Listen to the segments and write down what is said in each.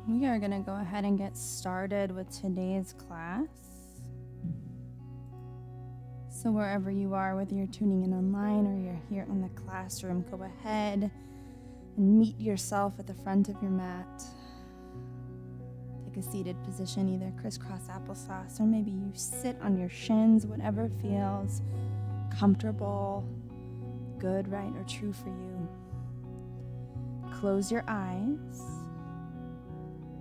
We are going to go ahead and get started with today's class. So wherever you are, whether you're tuning in online or you're here in the classroom, go ahead and meet yourself at the front of your mat. Take a seated position, either crisscross applesauce, or maybe you sit on your shins, whatever feels comfortable, good, right, or true for you. Close your eyes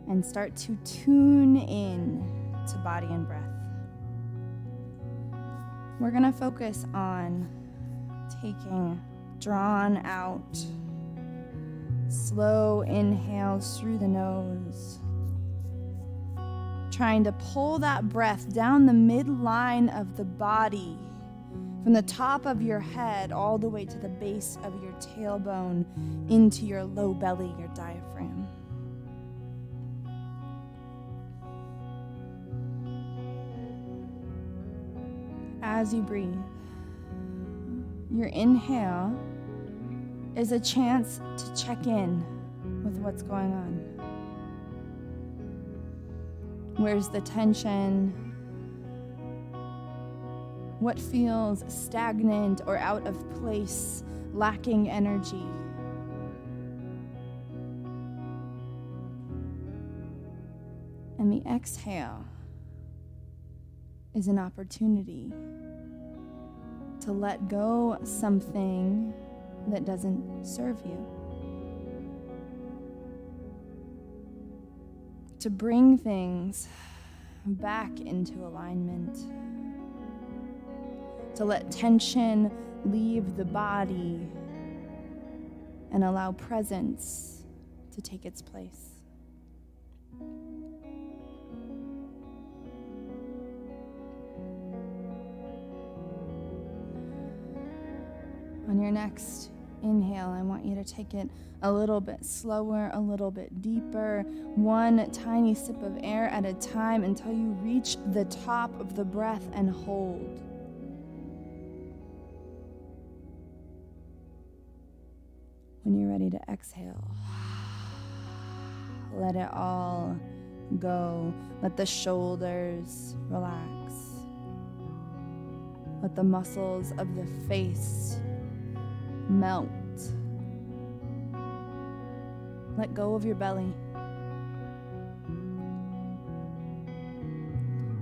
and start to tune in to body and breath. We're going to focus on taking drawn out, slow inhales through the nose, trying to pull that breath down the midline of the body, from the top of your head all the way to the base of your tailbone, into your low belly, your diaphragm. As you breathe, your inhale is a chance to check in with what's going on. Where's the tension? What feels stagnant or out of place, lacking energy? And the exhale is an opportunity to let go something that doesn't serve you. To bring things back into alignment. To let tension leave the body and allow presence to take its place. On your next inhale, I want you to take it a little bit slower, a little bit deeper, one tiny sip of air at a time until you reach the top of the breath and hold. When you're ready to exhale, let it all go. Let the shoulders relax. Let the muscles of the face melt. Let go of your belly.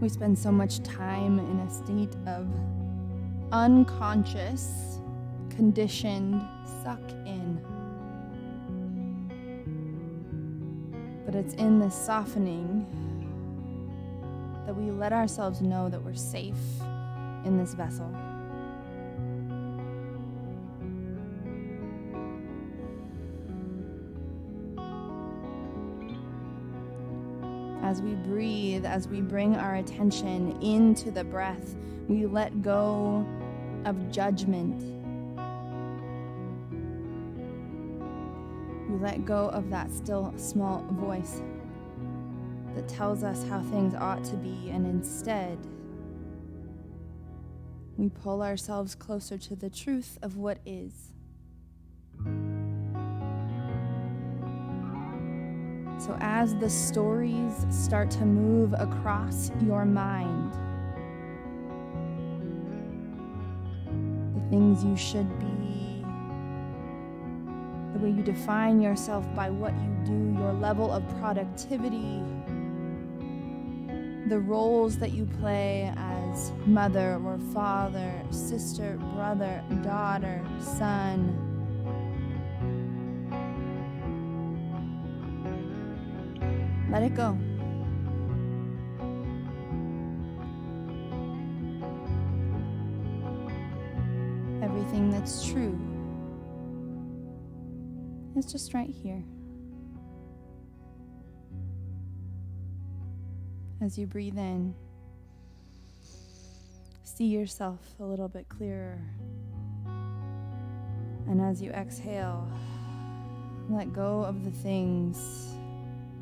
We spend so much time in a state of unconscious, conditioned suck in. But it's in this softening that we let ourselves know that we're safe in this vessel. As we breathe, as we bring our attention into the breath, we let go of judgment. We let go of that still small voice that tells us how things ought to be, and instead, we pull ourselves closer to the truth of what is. So as the stories start to move across your mind, the things you should be, the way you define yourself by what you do, your level of productivity, the roles that you play as mother or father, sister, brother, daughter, son. Let it go. Everything that's true is just right here. As you breathe in, see yourself a little bit clearer. And as you exhale, let go of the things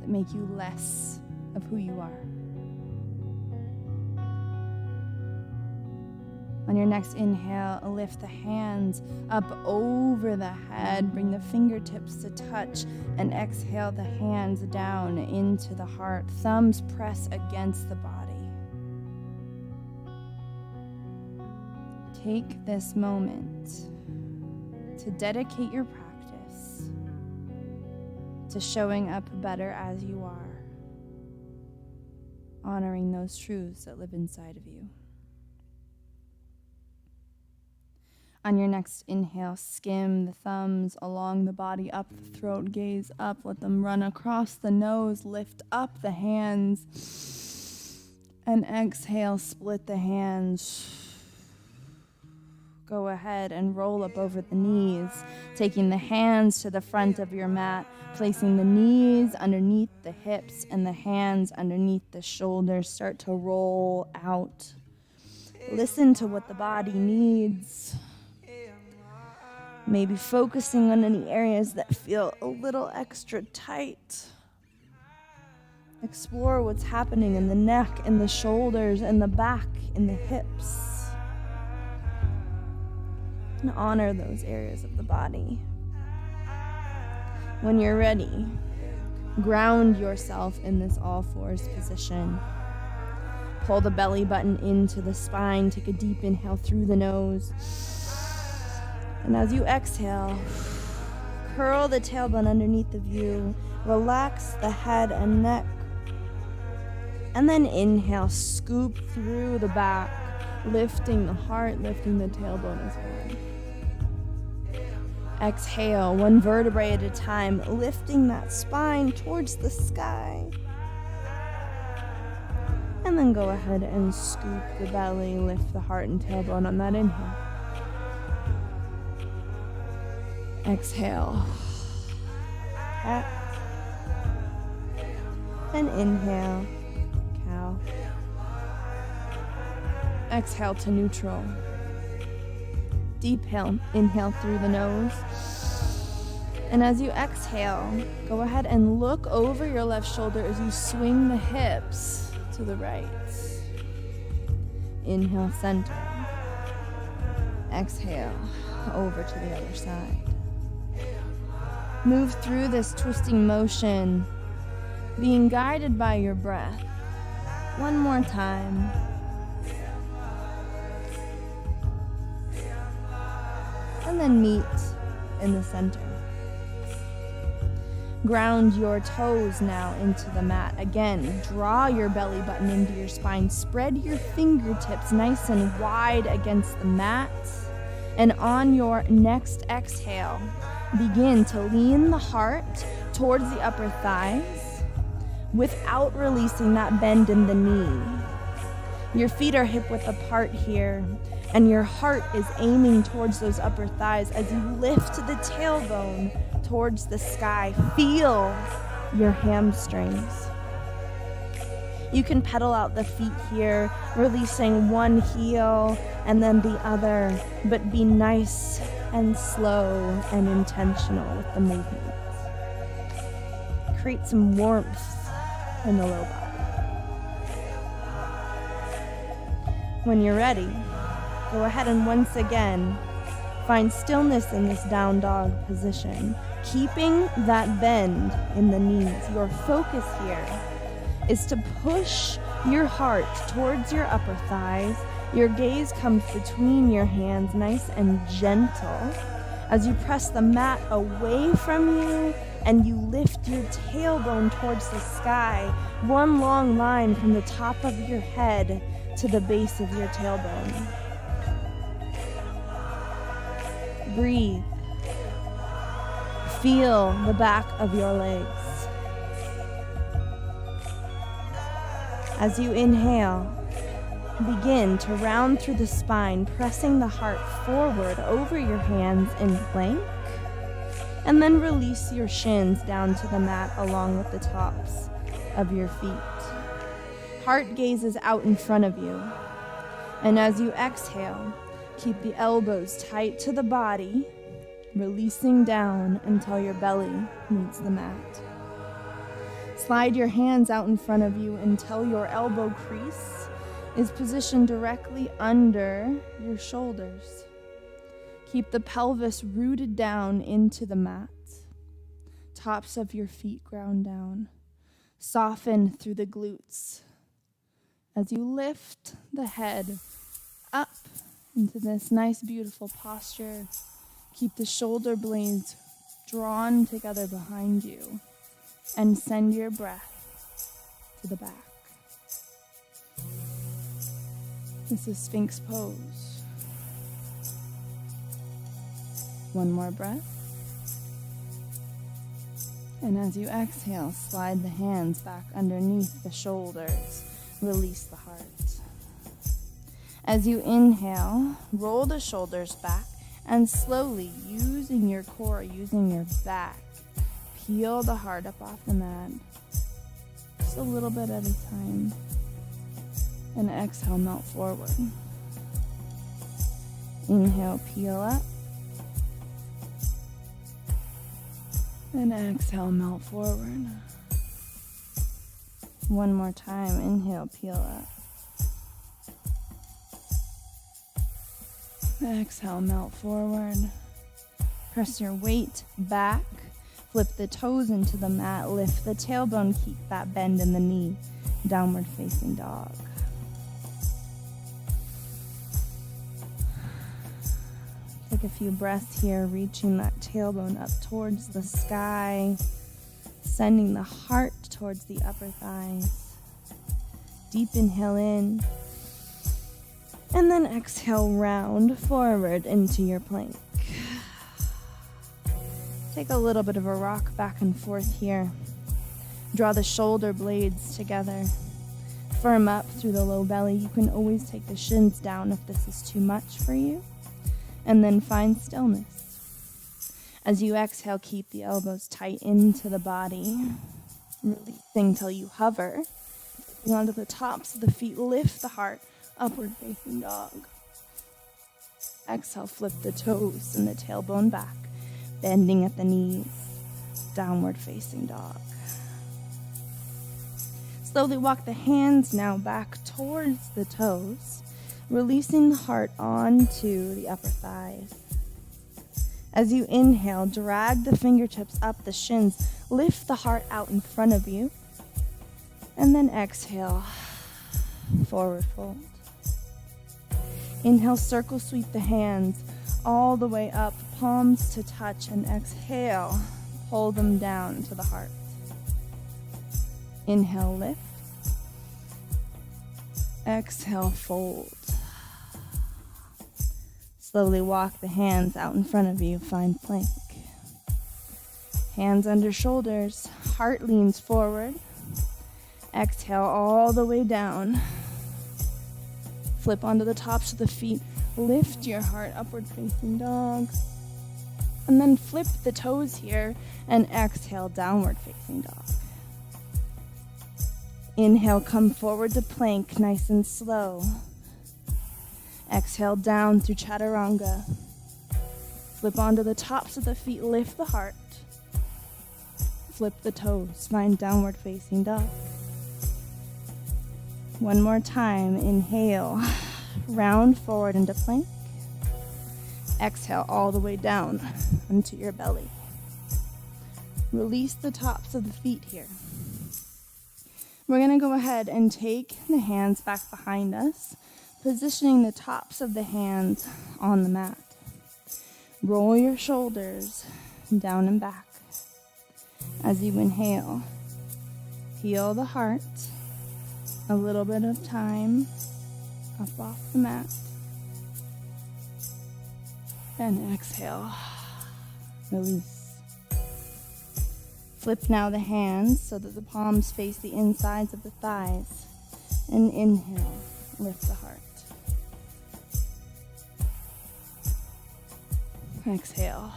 that make you less of who you are. On your next inhale, lift the hands up over the head. Bring the fingertips to touch, and exhale the hands down into the heart. Thumbs press against the body. Take this moment to dedicate your practice to showing up better as you are, honoring those truths that live inside of you. On your next inhale, skim the thumbs along the body, up the throat, gaze up, let them run across the nose, lift up the hands, and exhale, split the hands. Go ahead and roll up over the knees, taking the hands to the front of your mat, placing the knees underneath the hips and the hands underneath the shoulders. Start to roll out. Listen to what the body needs. Maybe focusing on any areas that feel a little extra tight. Explore what's happening in the neck, in the shoulders, in the back, in the hips. And honor those areas of the body. When you're ready, ground yourself in this all fours position. Pull the belly button into the spine. Take a deep inhale through the nose. And as you exhale, curl the tailbone underneath the view. Relax the head and neck. And then inhale, scoop through the back, lifting the heart, lifting the tailbone as well. Exhale, one vertebrae at a time, lifting that spine towards the sky. And then go ahead and scoop the belly, lift the heart and tailbone on that inhale. Exhale. Cat. And inhale. Cow. Exhale to neutral. Deep inhale through the nose. And as you exhale, go ahead and look over your left shoulder as you swing the hips to the right. Inhale, center. Exhale, over to the other side. Move through this twisting motion, being guided by your breath. One more time. And then meet in the center. Ground your toes now into the mat. Again, draw your belly button into your spine. Spread your fingertips nice and wide against the mat. And on your next exhale, begin to lean the heart towards the upper thighs without releasing that bend in the knee. Your feet are hip-width apart here, and your heart is aiming towards those upper thighs as you lift the tailbone towards the sky. Feel your hamstrings. You can pedal out the feet here, releasing one heel and then the other, but be nice and slow and intentional with the movement. Create some warmth in the low body. When you're ready, go ahead and once again find stillness in this down dog position, keeping that bend in the knees. Your focus here is to push your heart towards your upper thighs. Your gaze comes between your hands, nice and gentle, as you press the mat away from you and you lift your tailbone towards the sky. One long line from the top of your head to the base of your tailbone. Breathe. Feel the back of your legs. As you inhale, begin to round through the spine, pressing the heart forward over your hands in plank, and then release your shins down to the mat along with the tops of your feet. Heart gazes out in front of you, and as you exhale, keep the elbows tight to the body, releasing down until your belly meets the mat. Slide your hands out in front of you until your elbow crease is positioned directly under your shoulders. Keep the pelvis rooted down into the mat. Tops of your feet ground down. Soften through the glutes. As you lift the head up into this nice, beautiful posture, keep the shoulder blades drawn together behind you and send your breath to the back. This is Sphinx pose. One more breath. And as you exhale, slide the hands back underneath the shoulders. Release the heart. As you inhale, roll the shoulders back and slowly, using your core, using your back, peel the heart up off the mat. Just a little bit at a time. And exhale, melt forward. Inhale, peel up. And exhale, melt forward. One more time. Inhale, peel up. Exhale, melt forward. Press your weight back. Flip the toes into the mat. Lift the tailbone. Keep that bend in the knee. Downward facing dog. Take a few breaths here, reaching that tailbone up towards the sky, sending the heart towards the upper thighs. Deep inhale in, and then exhale, round forward into your plank. Take a little bit of a rock back and forth here. Draw the shoulder blades together. Firm up through the low belly. You can always take the shins down if this is too much for you. And then find stillness. As you exhale, keep the elbows tight into the body. Releasing till you hover. Taking onto the tops of the feet, lift the heart, upward facing dog. Exhale, flip the toes and the tailbone back, bending at the knees, downward facing dog. Slowly walk the hands now back towards the toes, releasing the heart onto the upper thighs. As you inhale, drag the fingertips up the shins, lift the heart out in front of you, and then exhale, forward fold. Inhale, circle sweep the hands all the way up, palms to touch, and exhale, pull them down to the heart. Inhale, lift. Exhale, fold. Slowly walk the hands out in front of you, find plank. Hands under shoulders, heart leans forward. Exhale all the way down. Flip onto the tops of the feet, lift your heart, upward facing dog. And then flip the toes here and exhale, downward facing dog. Inhale, come forward to plank, nice and slow. Exhale down through chaturanga. Flip onto the tops of the feet, lift the heart. Flip the toes, find downward facing dog. One more time, inhale, round forward into plank. Exhale all the way down onto your belly. Release the tops of the feet here. We're going to go ahead and take the hands back behind us, positioning the tops of the hands on the mat. Roll your shoulders down and back. As you inhale, peel the heart, a little bit of time up off the mat. And exhale, release. Flip now the hands so that the palms face the insides of the thighs. And inhale, lift the heart. Exhale,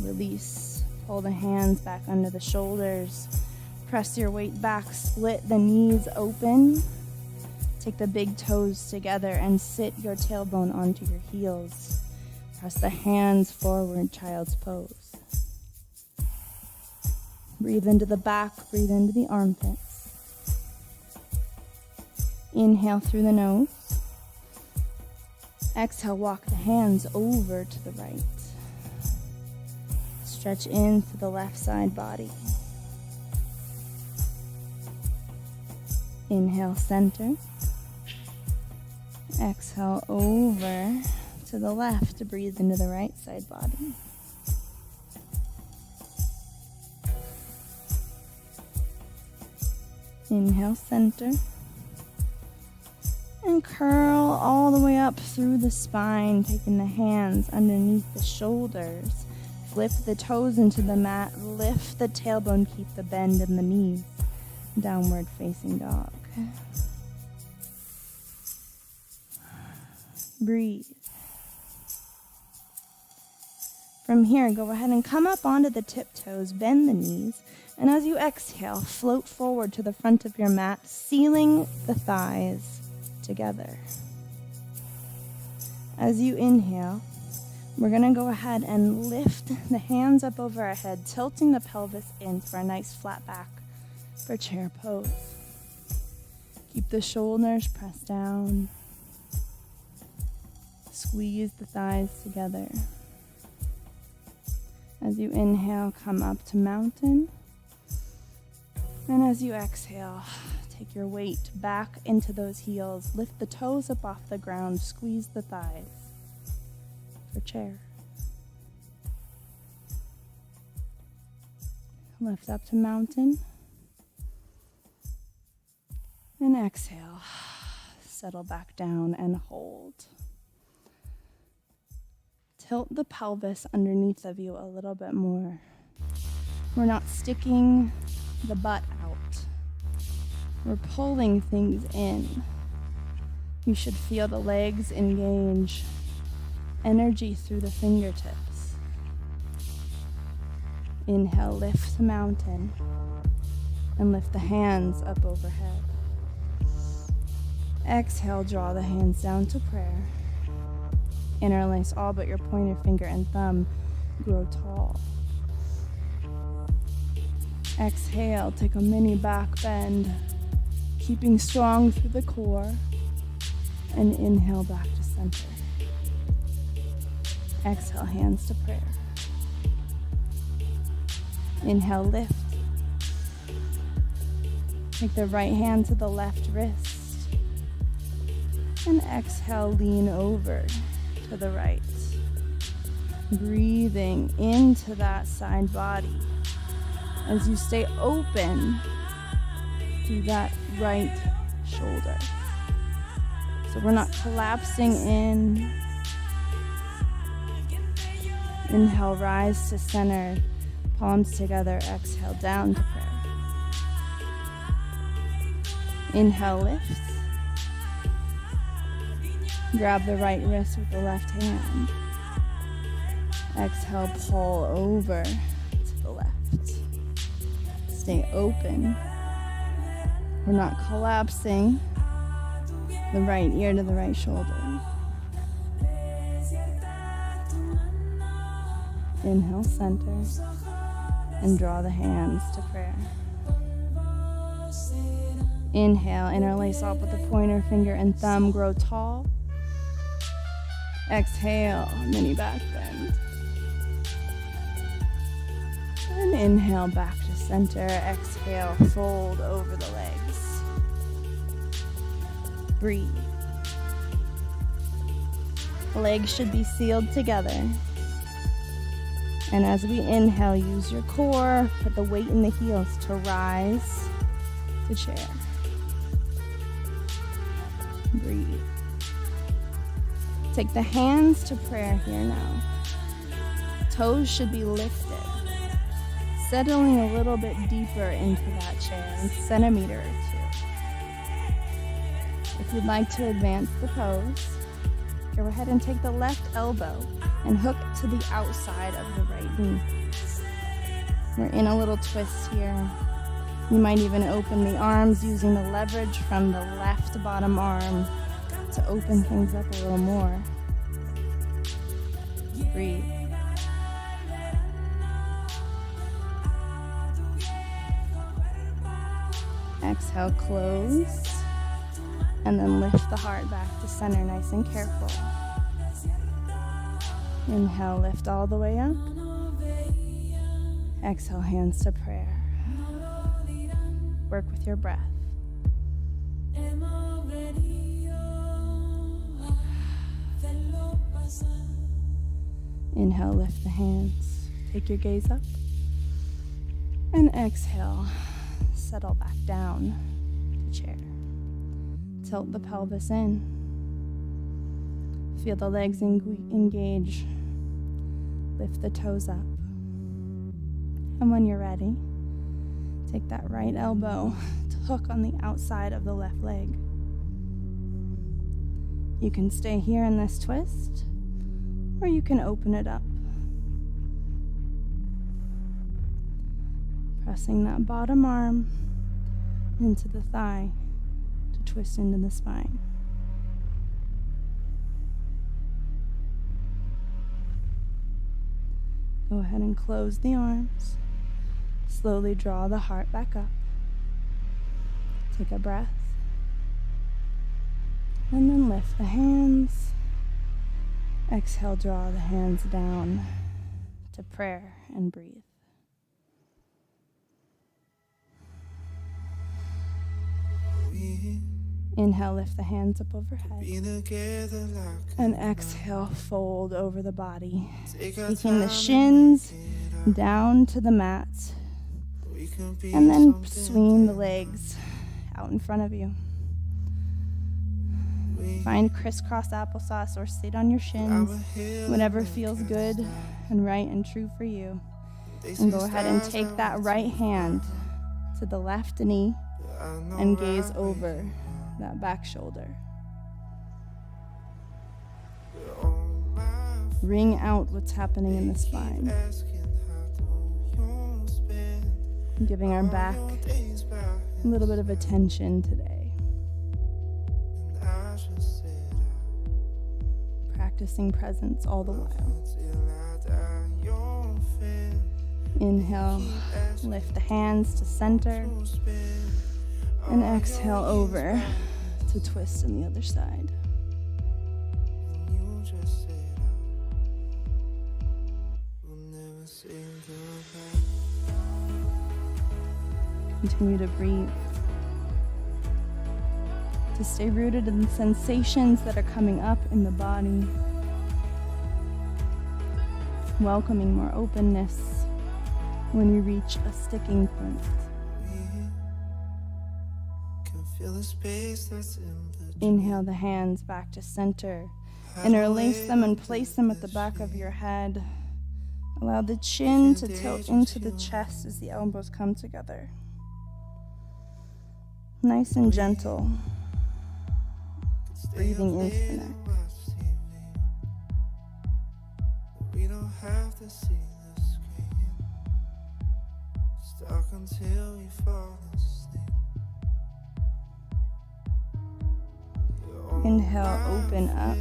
release. Pull the hands back under the shoulders. Press your weight back, split the knees open. Take the big toes together and sit your tailbone onto your heels. Press the hands forward, child's pose. Breathe into the back, breathe into the armpits. Inhale through the nose. Exhale, walk the hands over to the right. Stretch into the left side body. Inhale, center. Exhale, over to the left. Breathe into the right side body. Inhale, center. And curl all the way up through the spine, taking the hands underneath the shoulders. Flip the toes into the mat, lift the tailbone, keep the bend in the knees. Downward facing dog. Breathe. From here, go ahead and come up onto the tiptoes, bend the knees, and as you exhale, float forward to the front of your mat, sealing the thighs together. As you inhale, we're going to go ahead and lift the hands up over our head, tilting the pelvis in for a nice flat back for chair pose. Keep the shoulders pressed down. Squeeze the thighs together. As you inhale, come up to mountain. And as you exhale, take your weight back into those heels. Lift the toes up off the ground. Squeeze the thighs for chair. Lift up to mountain. And exhale. Settle back down and hold. Tilt the pelvis underneath of you a little bit more. We're not sticking the butt out. We're pulling things in. You should feel the legs engage. Energy through the fingertips. Inhale, lift the mountain. And lift the hands up overhead. Exhale, draw the hands down to prayer. Interlace all but your pointer finger and thumb. Grow tall. Exhale, take a mini back bend, keeping strong through the core. And inhale back to center. Exhale, hands to prayer. Inhale, lift. Take the right hand to the left wrist. And exhale, lean over to the right. Breathing into that side body as you stay open to that right shoulder. So we're not collapsing in. Inhale, rise to center, palms together. Exhale, down to prayer. Inhale, lift. Grab the right wrist with the left hand. Exhale, pull over to the left. Stay open. We're not collapsing. The right ear to the right shoulder. Inhale, center, and draw the hands to prayer. Inhale, interlace off with the pointer finger and thumb, grow tall. Exhale, mini back bend. And inhale, back to center. Exhale, fold over the legs. Breathe. Legs should be sealed together. And as we inhale, use your core, put the weight in the heels to rise to chair. Breathe. Take the hands to prayer here now. Toes should be lifted. Settling a little bit deeper into that chair, a centimeter or two. If you'd like to advance the pose, go ahead and take the left elbow and hook to the outside of the right knee. We're in a little twist here. You might even open the arms using the leverage from the left bottom arm to open things up a little more. Breathe. Exhale, close. And then lift the heart back to center, nice and careful. Inhale, lift all the way up. Exhale, hands to prayer. Work with your breath. Inhale, lift the hands. Take your gaze up. And exhale, settle back down to chair. Tilt the pelvis in. Feel the legs engage. Lift the toes up. And when you're ready, take that right elbow to hook on the outside of the left leg. You can stay here in this twist, or you can open it up. Pressing that bottom arm into the thigh to twist into the spine. Go ahead and close the arms. Slowly draw the heart back up. Take a breath. And then lift the hands. Exhale, draw the hands down to prayer and breathe. Inhale, lift the hands up overhead. And exhale, fold over the body. Taking the shins down to the mat. And then swing the legs out in front of you. Find crisscross applesauce or sit on your shins, whatever feels good and right and true for you. And go ahead and take that right hand to the left knee and gaze over that back shoulder. Ring out what's happening in the spine. Giving our back a little bit of attention today. Practicing presence all the while. Inhale, lift the hands to center. And exhale over to twist on the other side. Continue to breathe. To stay rooted in the sensations that are coming up in the body. Welcoming more openness when you reach a sticking point. Inhale the hands back to center. Interlace them and place them at the back of your head. Allow the chin to tilt into the chest as the elbows come together. Nice and gentle. Breathing into the neck. We don't have to see the screen. Stuck until we fall asleep. Inhale, open up.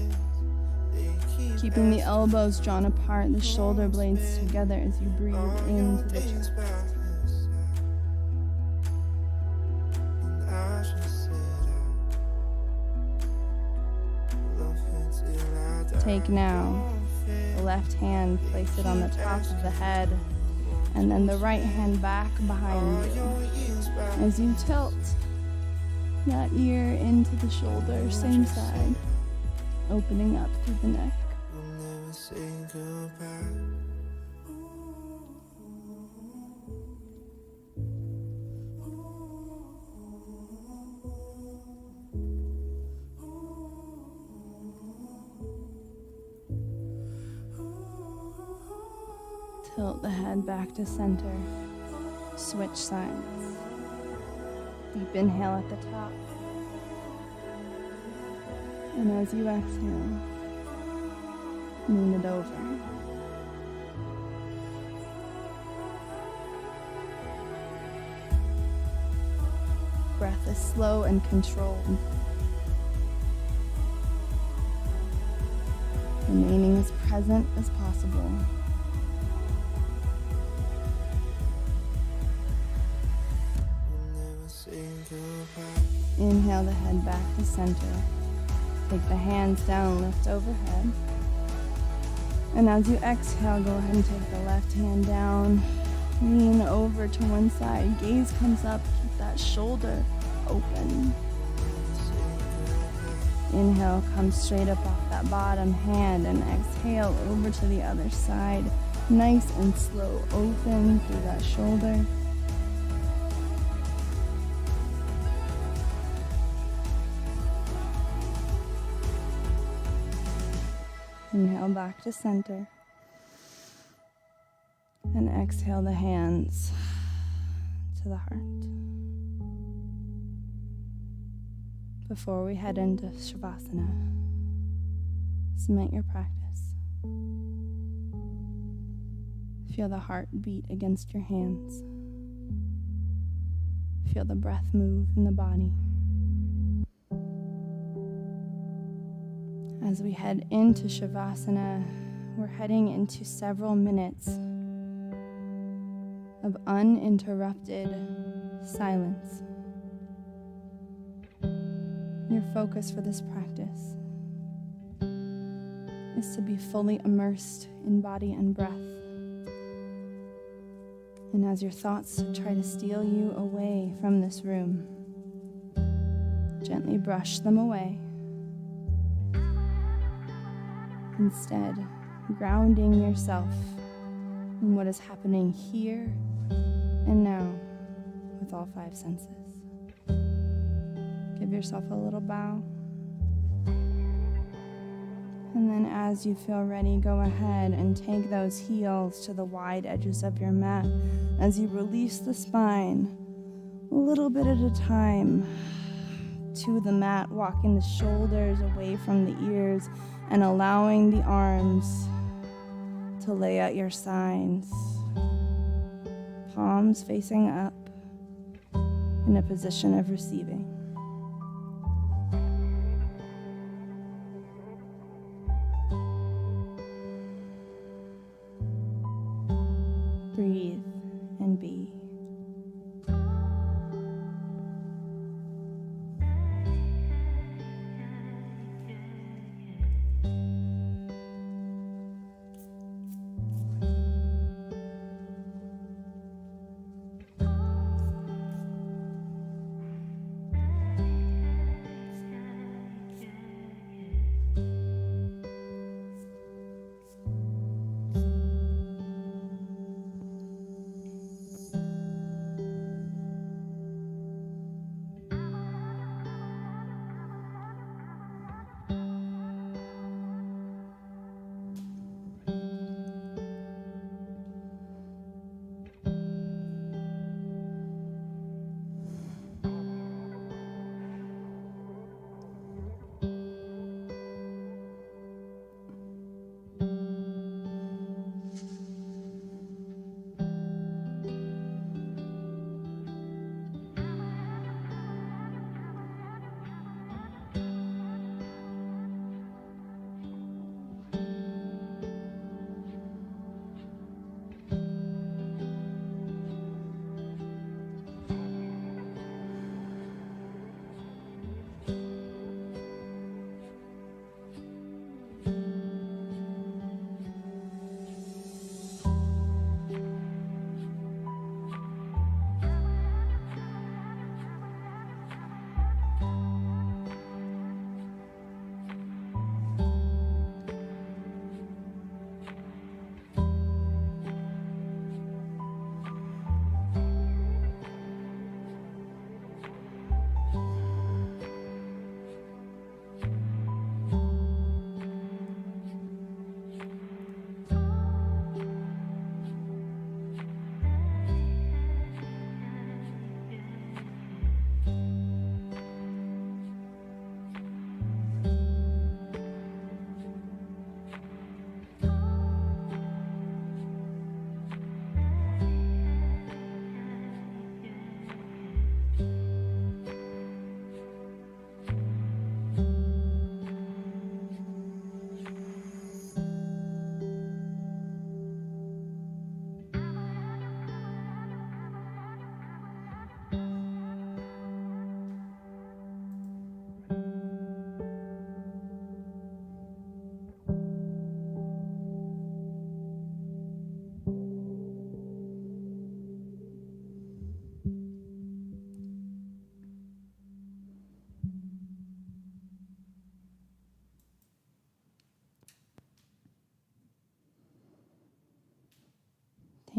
Keeping the elbows drawn apart, the shoulder blades together as you breathe into the chest. Take now the left hand, place it on the top of the head, and then the right hand back behind you. As you tilt that ear into the shoulder, same side, opening up through the neck. Tilt the head back to center. Switch sides. Deep inhale at the top. And as you exhale, lean it over. Breath is slow and controlled. Remaining as present as possible. Inhale the head back to center. Take the hands down, lift overhead. And as you exhale, go ahead and take the left hand down. Lean over to one side. Gaze comes up. Keep that shoulder open. Inhale, come straight up off that bottom hand, and exhale over to the other side. Nice and slow, open through that shoulder. Inhale back to center. And exhale the hands to the heart. Before we head into Shavasana, cement your practice. Feel the heart beat against your hands. Feel the breath move in the body. As we head into Shavasana, we're heading into several minutes of uninterrupted silence. Your focus for this practice is to be fully immersed in body and breath. And as your thoughts try to steal you away from this room, gently brush them away. Instead, grounding yourself in what is happening here and now with all 5 senses. Give yourself a little bow. And then as you feel ready, go ahead and take those heels to the wide edges of your mat as you release the spine a little bit at a time to the mat, walking the shoulders away from the ears and allowing the arms to lay at your sides. Palms facing up in a position of receiving. Breathe and be.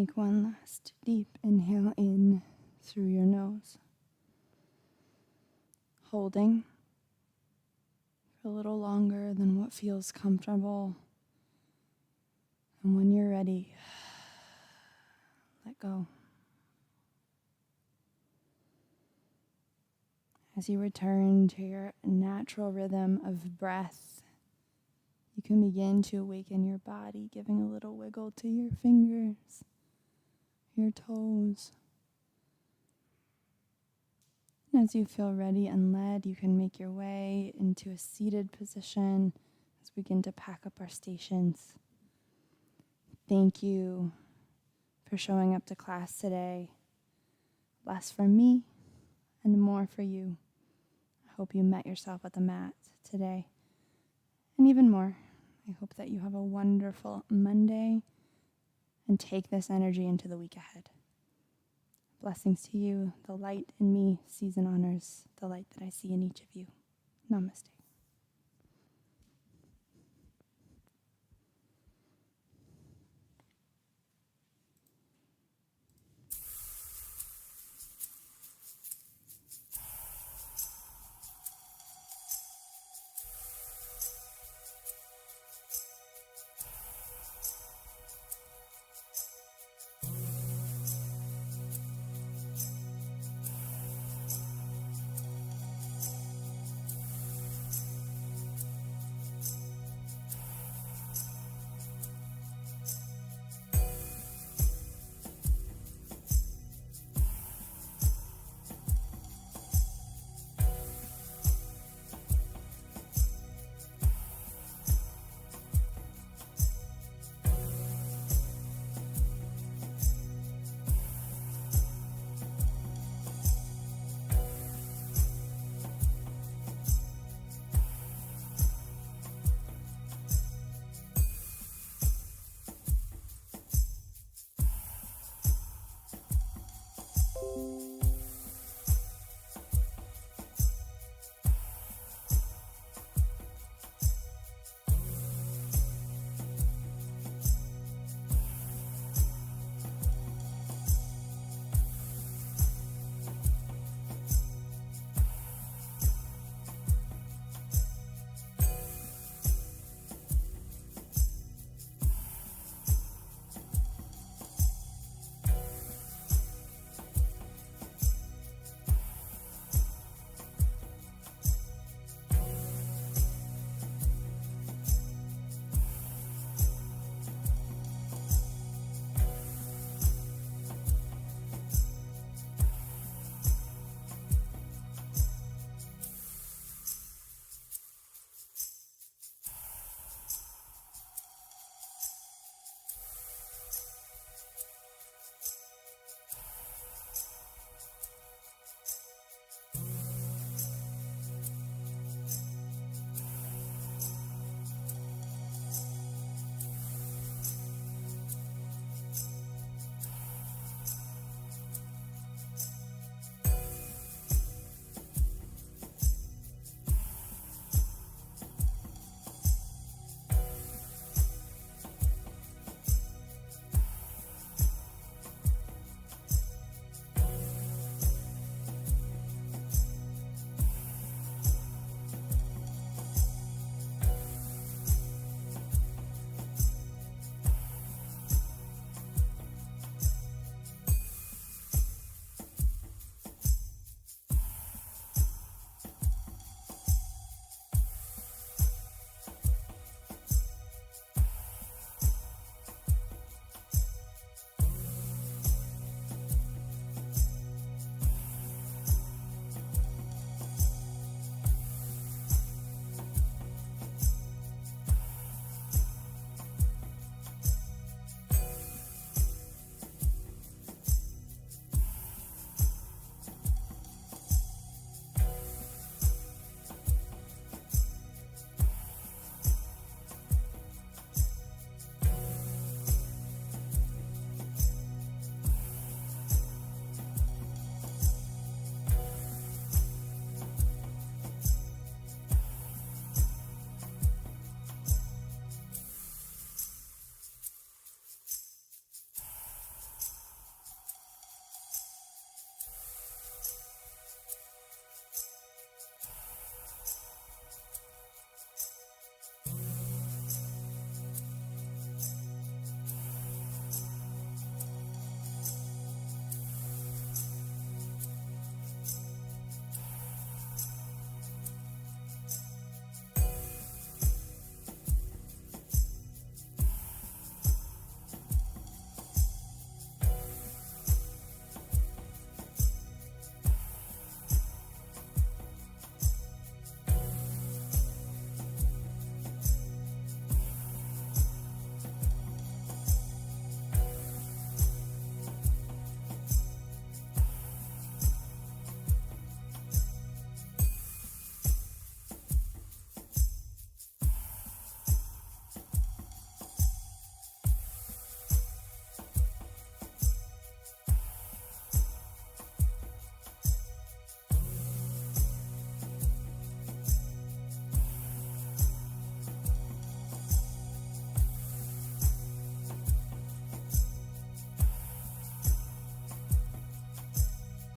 Take one last deep inhale in through your nose. Holding for a little longer than what feels comfortable. And when you're ready, let go. As you return to your natural rhythm of breath, you can begin to awaken your body, giving a little wiggle to your fingers, your toes. And as you feel ready and led, you can make your way into a seated position as we begin to pack up our stations. Thank you for showing up to class today. Less for me and more for you. I hope you met yourself at the mat today. And even more, I hope that you have a wonderful Monday and take this energy into the week ahead. Blessings to you. The light in me sees and honors the light that I see in each of you. Namaste.